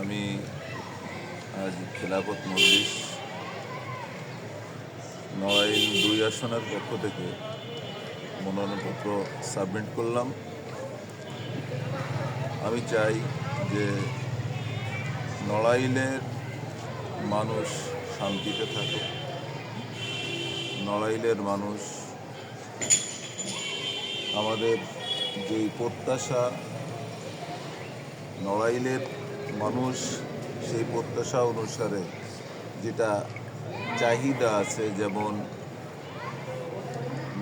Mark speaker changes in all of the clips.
Speaker 1: আমি আজ খেলাফত মজলিস নড়াইল 2 আসনের পক্ষ থেকে মনোনয়নপত্র সাবমিট করলাম। আমি চাই যে নড়াইলের মানুষ শান্তিতে থাকুক, নড়াইলের মানুষ আমাদের যেই প্রত্যাশা, নড়াইলের মানুষ সেই প্রত্যাশা অনুসারে যেটা চাহিদা আছে, যেমন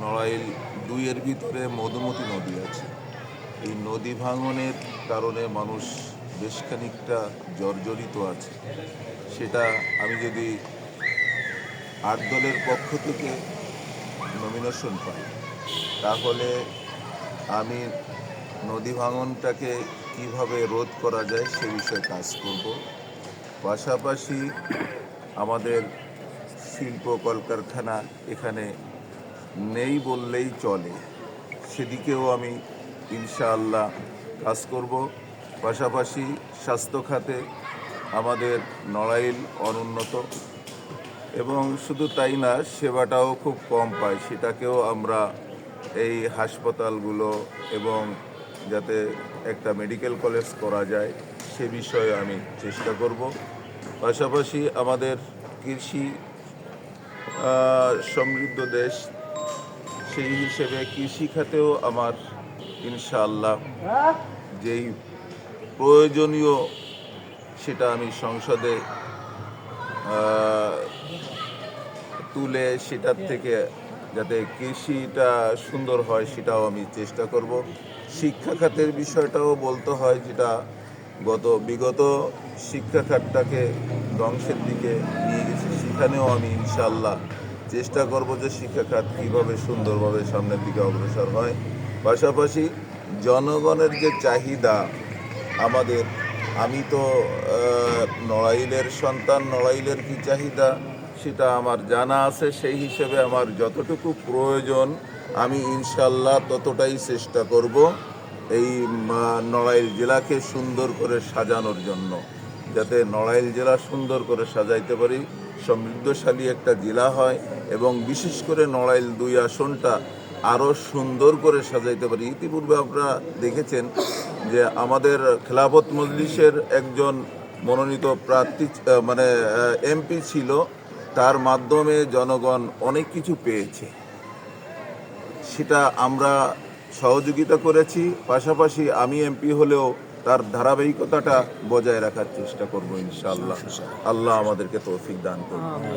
Speaker 1: নড়াইল 2-এর ভিতরে মধুমতি নদী আছে। এই নদী ভাঙনের কারণে মানুষ বেশ খানিকটা জর্জরিত আছে। সেটা আমি যদি 8 দলের পক্ষ থেকে নমিনেশন পাই, তাহলে আমি নদী ভাঙনটাকে কিভাবে রোধ করা যায় সে বিষয়ে কাজ করব। পাশাপাশি আমাদের শিল্প কলকারখানা এখানে নেই বললেই চলে, সেদিকেও আমি ইনশাআল্লাহ কাজ করব। পাশাপাশি স্বাস্থ্য খাতে আমাদের নড়াইল অনুন্নত, এবং শুধু তাই না, সেবাটাও খুব কম পায়। সেটাকেও আমরা এই হাসপাতালগুলো এবং যাতে একটা মেডিকেল কলেজ করা যায় সে বিষয়ে আমি চেষ্টা করব। পাশাপাশি আমাদের কৃষি সমৃদ্ধ দেশ, সেই হিসেবে কৃষি খাতেও আমার ইনশাআল্লাহ যেই প্রয়োজনীয় সেটা আমি সংসদে তুলে সেটার থেকে যাতে কৃষিটা সুন্দর হয় সেটাও আমি চেষ্টা করব। শিক্ষা খাতের বিষয়টাও বলতে হয়, যেটা বিগত শিক্ষা খাতটাকে ধ্বংসের দিকে নিয়ে গেছে, সেখানেও আমি ইনশাআল্লাহ চেষ্টা করব যে শিক্ষা খাত কীভাবে সুন্দরভাবে সামনের দিকে অগ্রসর হয়। পাশাপাশি জনগণের যে চাহিদা আমাদের, আমি তো নড়াইলের সন্তান, নড়াইলের কী চাহিদা সেটা আমার জানা আছে। সেই হিসেবে আমার যতটুকু প্রয়োজন আমি ইনশাল্লাহ ততটাই চেষ্টা করব এই নড়াইল জেলাকে সুন্দর করে সাজানোর জন্য, যাতে নড়াইল জেলা সুন্দর করে সাজাইতে পারি, সমৃদ্ধশালী একটা জেলা হয়, এবং বিশেষ করে নড়াইল 2 আসনটা আরও সুন্দর করে সাজাইতে পারি। ইতিপূর্বে আপনারা দেখেছেন যে আমাদের খেলাফত মজলিসের একজন মনোনীত প্রার্থী এমপি ছিল, তার মাধ্যমে জনগণ অনেক কিছু পেয়েছে, সেটা আমরা সহযোগিতা করেছি। পাশাপাশি আমি এমপি হলেও তার ধারাবাহিকতাটা বজায় রাখার চেষ্টা করব ইনশাআল্লাহ। আল্লাহ আমাদেরকে তৌফিক দান করুন।